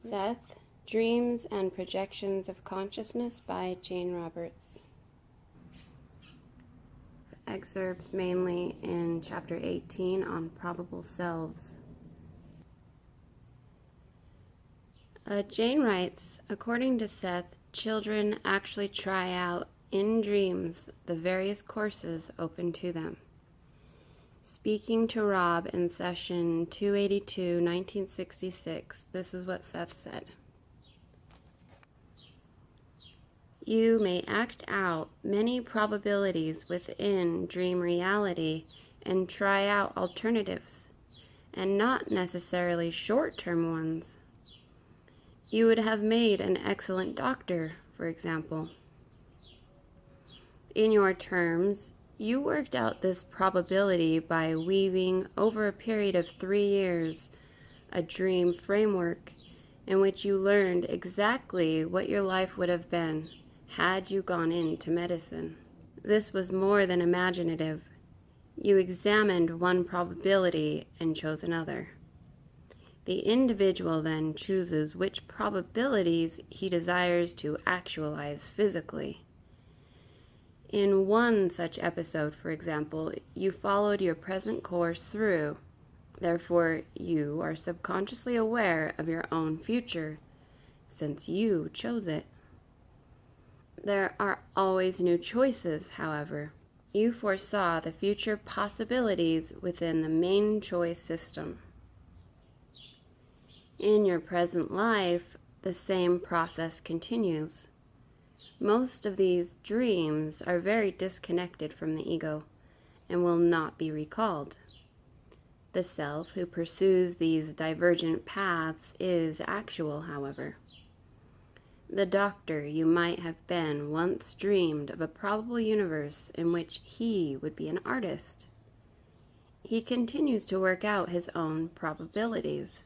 Seth-Dreams and Projections of Consciousness by Jane Roberts. Excerpts mainly in Chapter 18 on Probable Selves. Jane writes, according to Seth, children actually try out in dreams the various courses open to them. Speaking to Rob in session 282, 1966, this is what Seth said. You may act out many probabilities within dream reality and try out alternatives, and not necessarily short-term ones. You would have made an excellent doctor, for example. In your terms, you worked out this probability by weaving over a period of 3 years a dream framework in which you learned exactly what your life would have been had you gone into medicine. This was more than imaginative. You examined one probability and chose another. The individual then chooses which probabilities he desires to actualize physically. In one such episode, for example, you followed your present course through. Therefore, you are subconsciously aware of your own future, since you chose it. There are always new choices, however. You foresaw the future possibilities within the main choice system. In your present life, the same process continues. Most of these dreams are very disconnected from the ego and will not be recalled. The self who pursues these divergent paths is actual, however. The doctor you might have been once dreamed of a probable universe in which he would be an artist. He continues to work out his own probabilities.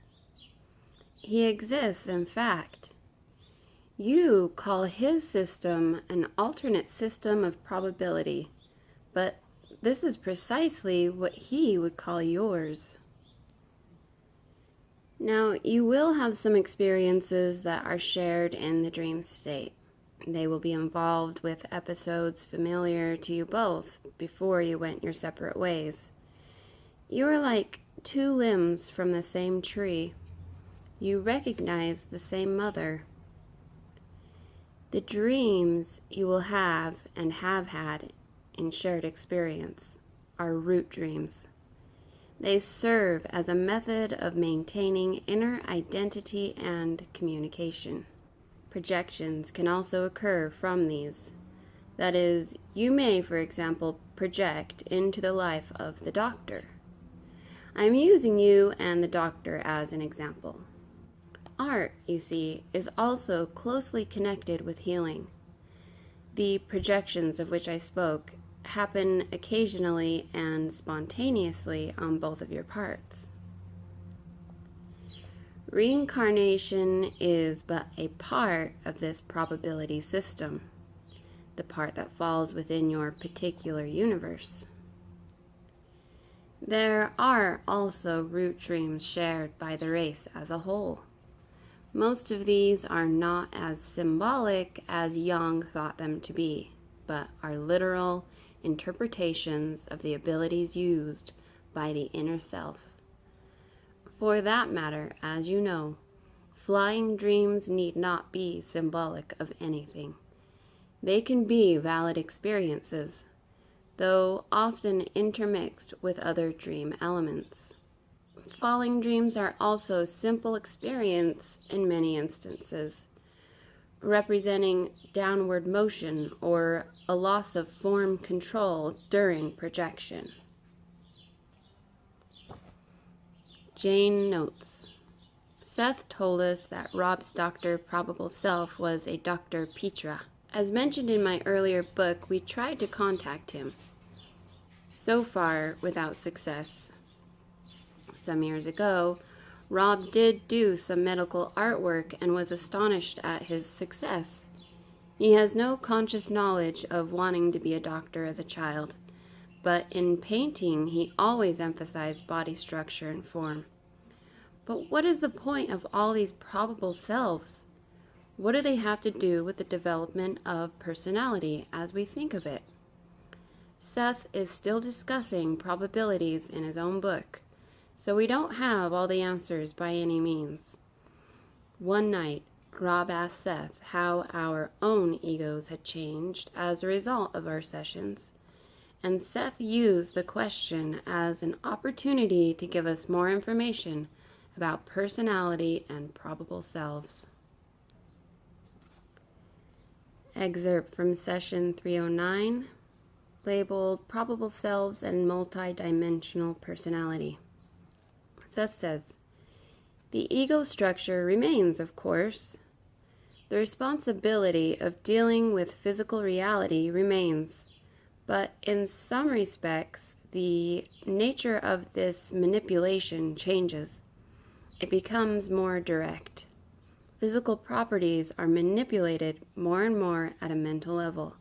He exists, in fact. You call his system an alternate system of probability, but this is precisely what he would call yours. Now, you will have some experiences that are shared in the dream state. They will be involved with episodes familiar to you both before you went your separate ways. You are like two limbs from the same tree. You recognize the same mother. The dreams you will have and have had in shared experience are root dreams. They serve as a method of maintaining inner identity and communication. Projections can also occur from these. That is, you may, for example, project into the life of the doctor. I'm using you and the doctor as an example. Art, you see, is also closely connected with healing. The projections of which I spoke happen occasionally and spontaneously on both of your parts. Reincarnation is but a part of this probability system, the part that falls within your particular universe. There are also root dreams shared by the race as a whole. Most of these are not as symbolic as Jung thought them to be, but are literal interpretations of the abilities used by the inner self. For that matter, as you know, flying dreams need not be symbolic of anything. They can be valid experiences, though often intermixed with other dream elements. Falling dreams are also simple experience in many instances, representing downward motion or a loss of form control during projection. Jane notes, Seth told us that Rob's doctor probable self was a Dr. Petra. As mentioned in my earlier book, we tried to contact him, so far without success. Some years ago, Rob did do some medical artwork and was astonished at his success. He has no conscious knowledge of wanting to be a doctor as a child, but in painting he always emphasized body structure and form. But what is the point of all these probable selves? What do they have to do with the development of personality as we think of it? Seth is still discussing probabilities in his own book, so we don't have all the answers by any means. One night, Rob asked Seth how our own egos had changed as a result of our sessions, and Seth used the question as an opportunity to give us more information about personality and probable selves. Excerpt from session 309, labeled Probable Selves and Multi-Dimensional Personality. Seth says, "The ego structure remains, of course. The responsibility of dealing with physical reality remains, but in some respects, the nature of this manipulation changes. It becomes more direct. Physical properties are manipulated more and more at a mental level.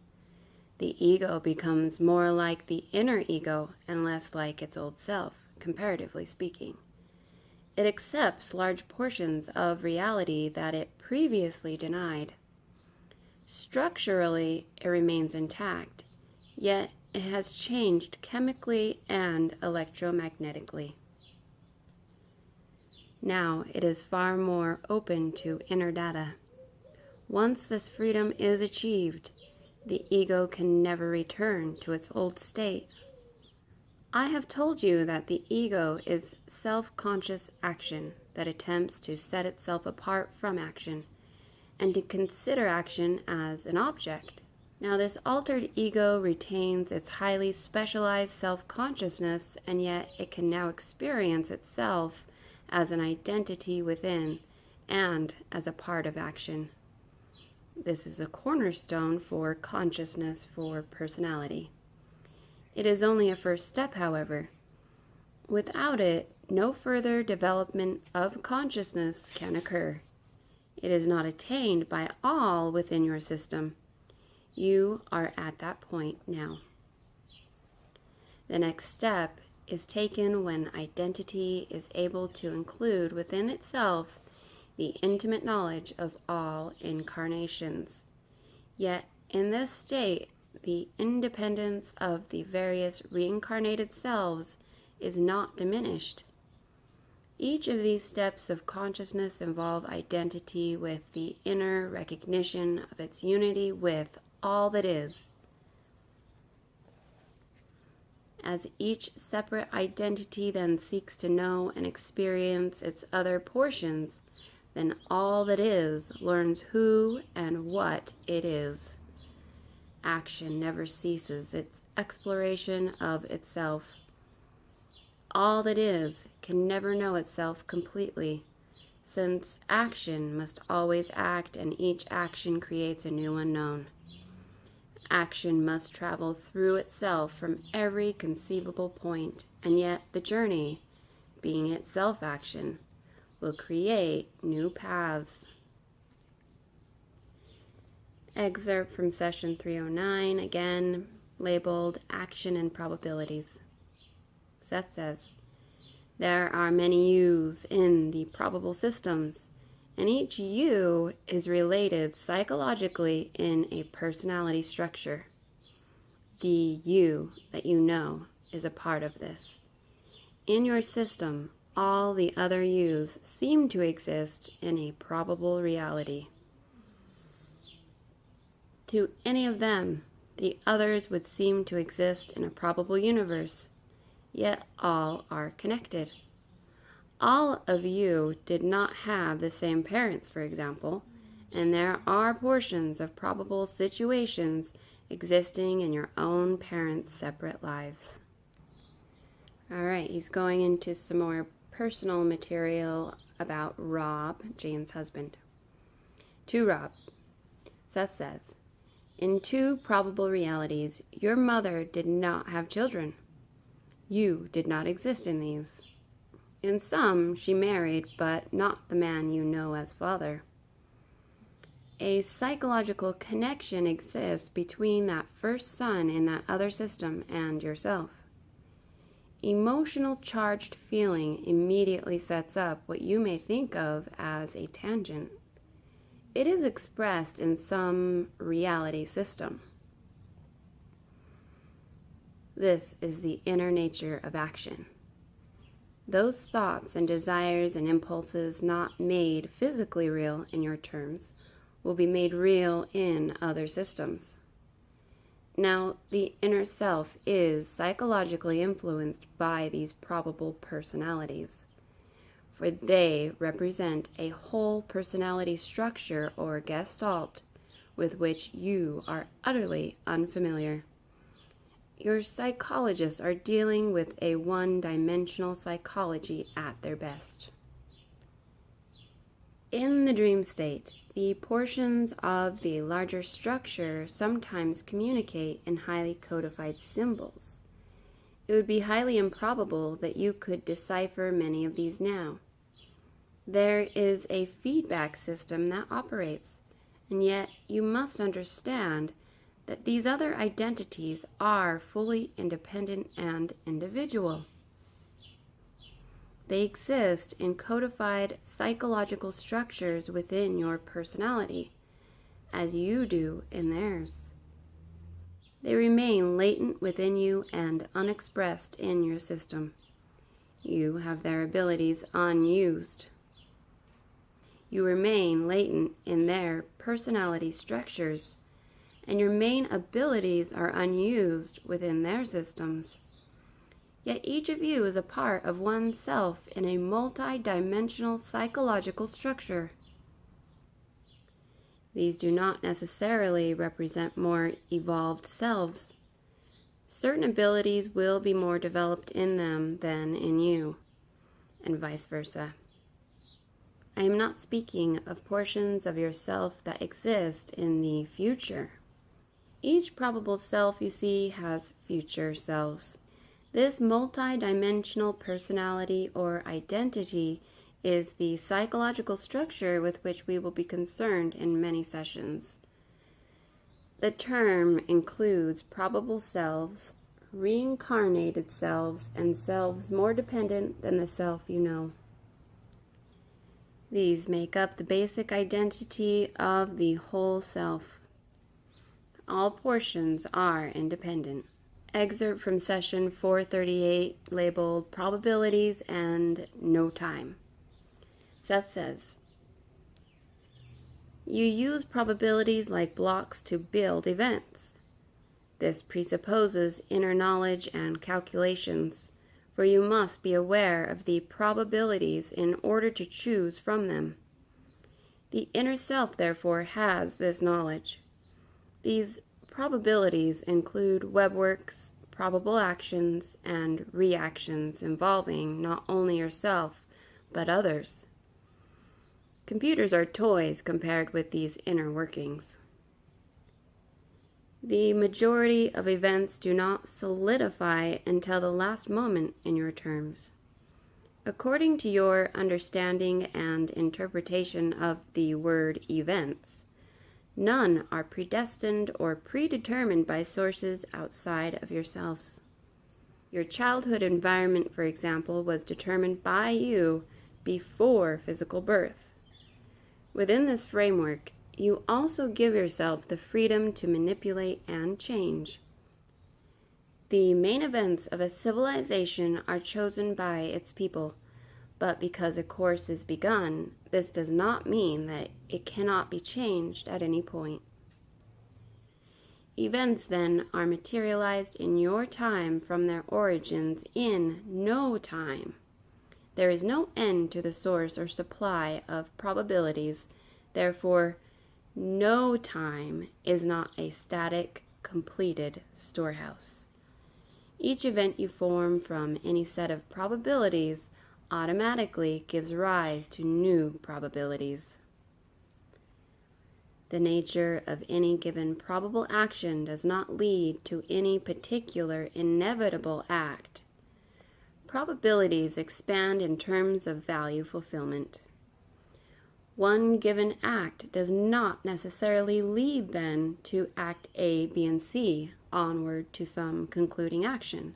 The ego becomes more like the inner ego and less like its old self, comparatively speaking. It accepts large portions of reality that it previously denied. Structurally, it remains intact, yet it has changed chemically and electromagnetically. Now it is far more open to inner data. Once this freedom is achieved, the ego can never return to its old state. I have told you that the ego is self-conscious action that attempts to set itself apart from action and to consider action as an object. Now this altered ego retains its highly specialized self-consciousness, and yet it can now experience itself as an identity within and as a part of action. This is a cornerstone for consciousness for personality. It is only a first step, however. Without it, no further development of consciousness can occur. It is not attained by all within your system. You are at that point now. The next step is taken when identity is able to include within itself the intimate knowledge of all incarnations. Yet, in this state, the independence of the various reincarnated selves is not diminished. Each of these steps of consciousness involve identity with the inner recognition of its unity with all that is. As each separate identity then seeks to know and experience its other portions, then all that is learns who and what it is. Action never ceases its exploration of itself. All that is can never know itself completely, since action must always act, and each action creates a new unknown. Action must travel through itself from every conceivable point, and yet the journey, being itself action, will create new paths. Excerpt from session 309, again labeled Action and Probabilities. Seth says, "There are many yous in the probable systems, and each you is related psychologically in a personality structure. The you that you know is a part of this. In your system, all the other yous seem to exist in a probable reality. To any of them, the others would seem to exist in a probable universe, yet all are connected. All of you did not have the same parents, for example, and there are portions of probable situations existing in your own parents' separate lives." All right, he's going into some more personal material about Rob, Jane's husband. To Rob, Seth says, "In two probable realities, your mother did not have children. You did not exist in these. In some, she married, but not the man you know as father. A psychological connection exists between that first son in that other system and yourself. emotional charged feeling immediately sets up what you may think of as a tangent. It is expressed in some reality system. This is the inner nature of action. Those thoughts and desires and impulses not made physically real in your terms will be made real in other systems. Now, the inner self is psychologically influenced by these probable personalities, for they represent a whole personality structure or gestalt with which you are utterly unfamiliar. Your psychologists are dealing with a one-dimensional psychology at their best. In the dream state, the portions of the larger structure sometimes communicate in highly codified symbols. It would be highly improbable that you could decipher many of these now. There is a feedback system that operates, and yet you must understand that these other identities are fully independent and individual. They exist in codified psychological structures within your personality, as you do in theirs. They remain latent within you and unexpressed in your system. You have their abilities unused. You remain latent in their personality structures, and your main abilities are unused within their systems. Yet each of you is a part of oneself in a multi-dimensional psychological structure. These do not necessarily represent more evolved selves. Certain abilities will be more developed in them than in you, and vice versa. I am not speaking of portions of yourself that exist in the future. Each probable self you see has future selves. This multi-dimensional personality or identity is the psychological structure with which we will be concerned in many sessions. The term includes probable selves, reincarnated selves, and selves more dependent than the self you know. These make up the basic identity of the whole self. All portions are independent. Excerpt from session 438 labeled Probabilities and No Time. Seth says, "You use probabilities like blocks to build events. This presupposes inner knowledge and calculations, for you must be aware of the probabilities in order to choose from them. The inner self, therefore, has this knowledge. These probabilities include webworks, probable actions, and reactions involving not only yourself, but others. Computers are toys compared with these inner workings. The majority of events do not solidify until the last moment in your terms. According to your understanding and interpretation of the word events, none are predestined or predetermined by sources outside of yourselves. Your childhood environment, for example, was determined by you before physical birth. Within this framework, you also give yourself the freedom to manipulate and change. The main events of a civilization are chosen by its people, but because a course is begun, this does not mean that it cannot be changed at any point. Events, then, are materialized in your time from their origins in no time. There is no end to the source or supply of probabilities, therefore, no time is not a static, completed storehouse. Each event you form from any set of probabilities automatically gives rise to new probabilities. The nature of any given probable action does not lead to any particular inevitable act. Probabilities expand in terms of value fulfillment. One given act does not necessarily lead then to act A, B, and C onward to some concluding action.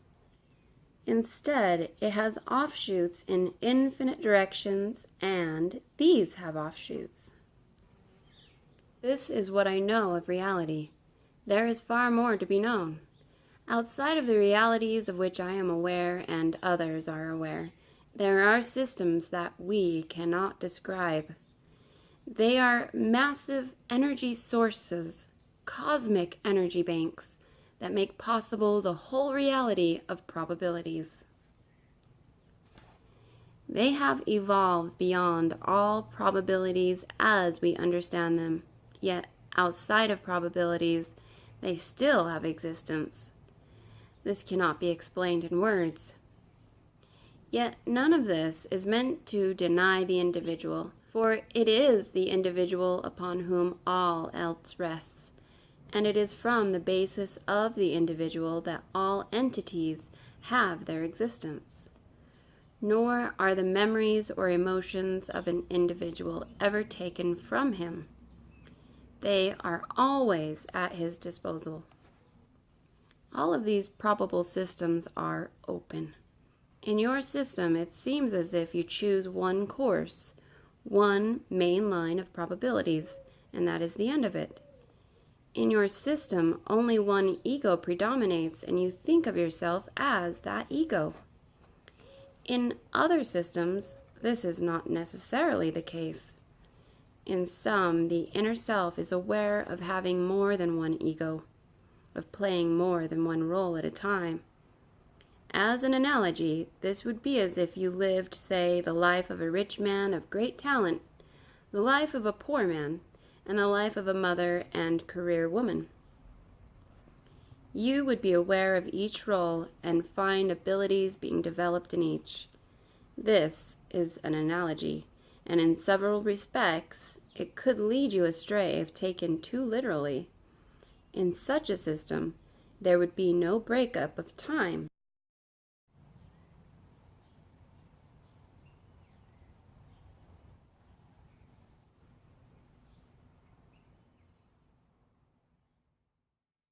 Instead, it has offshoots in infinite directions, and these have offshoots. This is what I know of reality. There is far more to be known. Outside of the realities of which I am aware and others are aware, there are systems that we cannot describe. They are massive energy sources, cosmic energy banks, that make possible the whole reality of probabilities. They have evolved beyond all probabilities as we understand them, yet outside of probabilities, they still have existence. This cannot be explained in words. Yet none of this is meant to deny the individual, for it is the individual upon whom all else rests, and it is from the basis of the individual that all entities have their existence. Nor are the memories or emotions of an individual ever taken from him. They are always at his disposal. All of these probable systems are open. In your system, it seems as if you choose one course, one main line of probabilities, and that is the end of it. In your system, only one ego predominates, and you think of yourself as that ego. In other systems, this is not necessarily the case. In some, the inner self is aware of having more than one ego, of playing more than one role at a time. As an analogy, this would be as if you lived, say, the life of a rich man of great talent, the life of a poor man, and the life of a mother and career woman. You would be aware of each role and find abilities being developed in each. This is an analogy, and in several respects, it could lead you astray if taken too literally. In such a system, there would be no breakup of time.